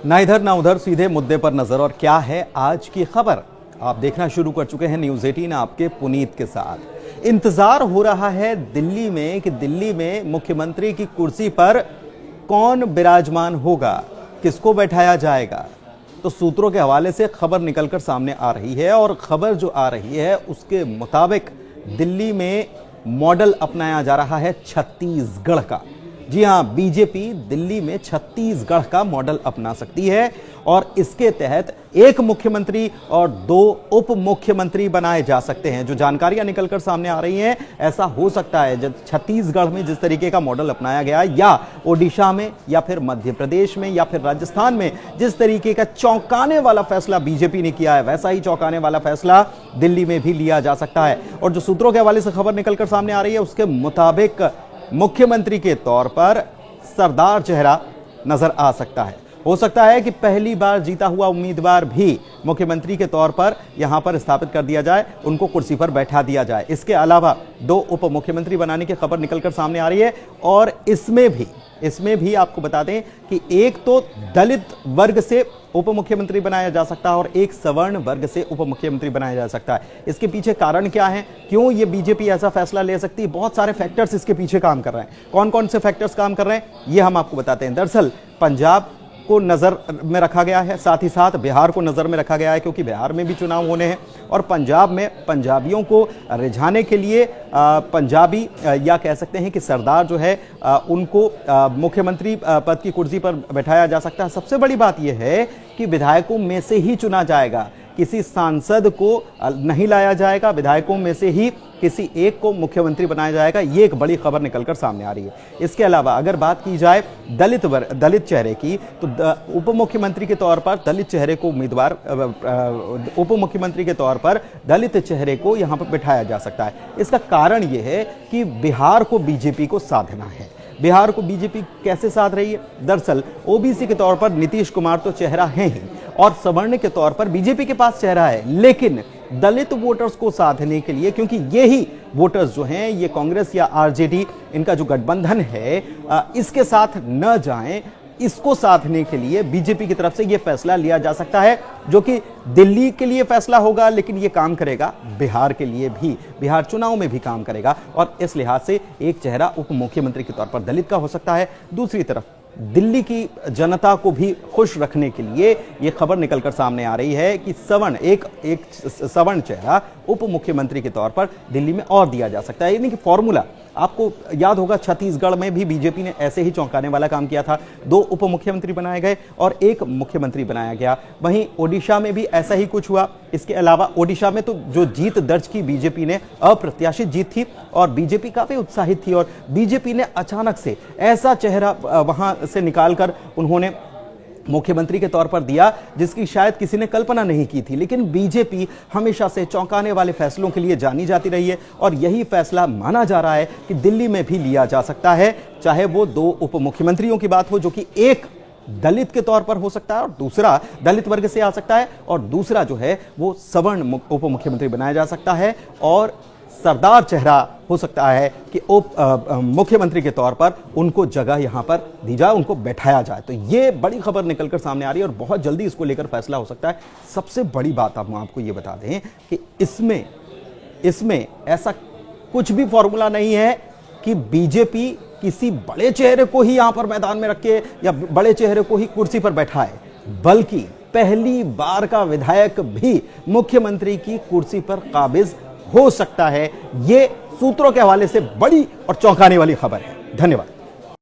ना इधर ना उधर, सीधे मुद्दे पर नजर। और क्या है आज की खबर, आप देखना शुरू कर चुके हैं न्यूज़ 18 आपके पुनीत के साथ। इंतजार हो रहा है दिल्ली में कि दिल्ली में मुख्यमंत्री की कुर्सी पर कौन विराजमान होगा, किसको बैठाया जाएगा। तो सूत्रों के हवाले से खबर निकलकर सामने आ रही है और खबर जो आ रही है उसके मुताबिक दिल्ली में मॉडल अपनाया जा रहा है छत्तीसगढ़ का। जी हां, बीजेपी दिल्ली में छत्तीसगढ़ का मॉडल अपना सकती है और इसके तहत एक मुख्यमंत्री और 2 उप मुख्यमंत्री बनाए जा सकते हैं। जो जानकारियां निकलकर सामने आ रही हैं, ऐसा हो सकता है जब छत्तीसगढ़ में जिस तरीके का मॉडल अपनाया गया या ओडिशा में या फिर मध्य प्रदेश में या फिर राजस्थान में जिस तरीके का चौंकाने वाला फैसला बीजेपी ने किया है, वैसा ही चौंकाने वाला फैसला दिल्ली में भी लिया जा सकता है। और जो सूत्रों के हवाले से खबर निकलकर सामने आ रही है उसके मुताबिक मुख्यमंत्री के तौर पर सरदार चेहरा नजर आ सकता है। हो सकता है कि पहली बार जीता हुआ उम्मीदवार भी मुख्यमंत्री के तौर पर यहां पर स्थापित कर दिया जाए, उनको कुर्सी पर बैठा दिया जाए। इसके अलावा 2 उप मुख्यमंत्री बनाने की खबर निकलकर सामने आ रही है और इसमें भी आपको बता दें कि एक तो दलित वर्ग से उप मुख्यमंत्री बनाया जा सकता है और एक सवर्ण वर्ग से उप मुख्यमंत्री बनाया जा सकता है। इसके पीछे कारण क्या है, क्यों ये बीजेपी ऐसा फैसला ले सकती है? बहुत सारे फैक्टर्स इसके पीछे काम कर रहे हैं। कौन कौन से फैक्टर्स काम कर रहे हैं ये हम आपको बताते हैं। दरअसल पंजाब को नजर में रखा गया है, साथ ही साथ बिहार को नजर में रखा गया है, क्योंकि बिहार में भी चुनाव होने हैं और पंजाब में पंजाबियों को रिझाने के लिए पंजाबी या कह सकते हैं कि सरदार जो है उनको मुख्यमंत्री पद की कुर्सी पर बैठाया जा सकता है। सबसे बड़ी बात यह है कि विधायकों में से ही चुना जाएगा, किसी सांसद को नहीं लाया जाएगा, विधायकों में से ही किसी एक को मुख्यमंत्री बनाया जाएगा। ये एक बड़ी खबर निकलकर सामने आ रही है। इसके अलावा अगर बात की जाए दलित चेहरे की, तो उप मुख्यमंत्री के तौर पर दलित चेहरे को उम्मीदवार उप मुख्यमंत्री के तौर पर दलित चेहरे को यहां पर बिठाया जा सकता है। इसका कारण यह है कि बिहार को बीजेपी को साधना है। बिहार को बीजेपी कैसे साध रही है? दरअसल ओबीसी के तौर पर नीतीश कुमार तो चेहरा है ही और सवर्ण के तौर पर बीजेपी के पास चेहरा है, लेकिन दलित वोटर्स को साधने के लिए, क्योंकि ये ही वोटर्स जो हैं ये कांग्रेस या आरजेडी इनका जो गठबंधन है इसके साथ न जाएं, इसको साधने के लिए बीजेपी की तरफ से यह फैसला लिया जा सकता है, जो कि दिल्ली के लिए फैसला होगा लेकिन यह काम करेगा बिहार के लिए भी, बिहार चुनाव में भी काम करेगा। और इस लिहाज से एक चेहरा उप मुख्यमंत्री के तौर पर दलित का हो सकता है। दूसरी तरफ दिल्ली की जनता को भी खुश रखने के लिए यह खबर निकलकर सामने आ रही है कि एक सवर्ण चेहरा उप मुख्यमंत्री के तौर पर दिल्ली में और दिया जा सकता है। यानी कि फॉर्मूला आपको याद होगा, छत्तीसगढ़ में भी बीजेपी ने ऐसे ही चौंकाने वाला काम किया था। 2 उप मुख्यमंत्री बनाए गए और 1 मुख्यमंत्री बनाया गया। वहीं ओडिशा में भी ऐसा ही कुछ हुआ। इसके अलावा ओडिशा में तो जो जीत दर्ज की बीजेपी ने, अप्रत्याशित जीत थी और बीजेपी काफी उत्साहित थी और बीजेपी ने अचानक से ऐसा चेहरा वहां से निकालकर उन्होंने मुख्यमंत्री के तौर पर दिया जिसकी शायद किसी ने कल्पना नहीं की थी। लेकिन बीजेपी हमेशा से चौंकाने वाले फैसलों के लिए जानी जाती रही है और यही फैसला माना जा रहा है कि दिल्ली में भी लिया जा सकता है, चाहे वो 2 उप मुख्यमंत्रियों की बात हो, जो कि एक दलित के तौर पर हो सकता है और दूसरा दलित वर्ग से आ सकता है और दूसरा जो है वो सवर्ण उप मुख्यमंत्री बनाया जा सकता है और सरदार चेहरा हो सकता है कि उप मुख्यमंत्री के तौर पर उनको जगह यहां पर दी जाए, उनको बैठाया जाए। तो ये बड़ी खबर निकलकर सामने आ रही है और बहुत जल्दी इसको लेकर फैसला हो सकता है। सबसे बड़ी बात हम आपको ये बता दें कि इसमें ऐसा कुछ भी फॉर्मूला नहीं है कि बीजेपी किसी बड़े चेहरे को ही यहां पर मैदान में रखे या बड़े चेहरे को ही कुर्सी पर बैठाए, बल्कि पहली बार का विधायक भी मुख्यमंत्री की कुर्सी पर काबिज हो सकता है। ये सूत्रों के हवाले से बड़ी और चौंकाने वाली खबर है। धन्यवाद।